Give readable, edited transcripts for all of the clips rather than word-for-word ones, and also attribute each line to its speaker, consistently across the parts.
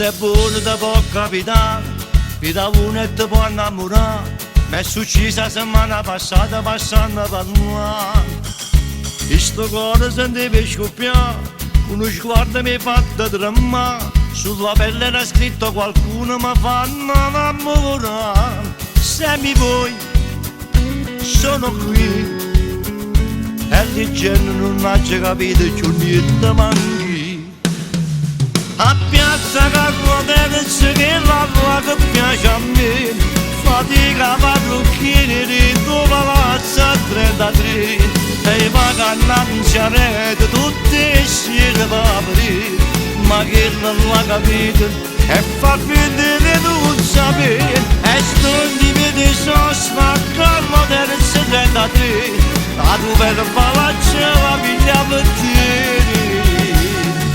Speaker 1: è buono ti può capitare, vita uno e ti può innamorare. Mi è successa settimana passata passando per noi. E sto cuore sentiva scoppiare, uno sguardo mi ha fatto tremare. Sulla pelle era scritto qualcuno mi fa innamorare. Se mi vuoi, sono qui. E di genere non ha capito più niente manchi. A piazza Carlo Terz che la che piace a me, fatica parrucchiere di tuo palazzo a 33. E i vacanti a rete tutti insieme paperi, ma che non l'ha capito e fa vedere non sapere. E sto individuo sono a Carlo Terz 33, a dove il palazzo la piglia per te.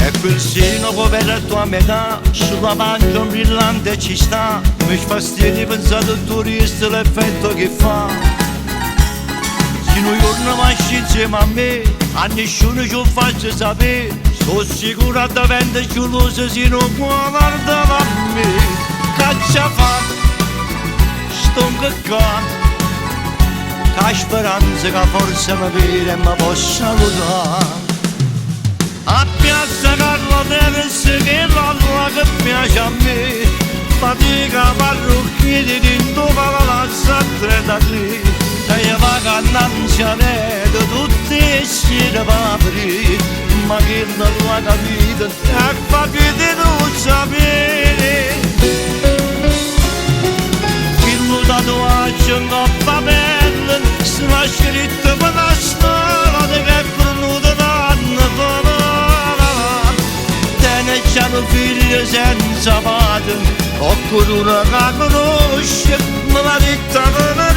Speaker 1: E persino coperto a metà, sulla pancia un brillante ci sta. Mi fastidio pensare al turista l'effetto che fa. Se non giorno vai insieme a me, a nessuno ci faccio sapere. Sono sicuro che diventa geloso se non guarda a me. Caccia fatto, sto incaccando, che speranza che forse mi vede e mi possa salutare. A piazza Carlo Terz che l'alla che piace a me, fatica parrucchiere di tuo palazzo a 33. E i vacanti a rete tutti insieme paperi, ma che non l'ha capito e fa che non sapere. Il tatuaggio in coppa pelle, se l'ha scritto per la storia che è venuta d'anno fa. Te c'è un figlio senza padre, oppure una che conosce, me l'ha detta per me.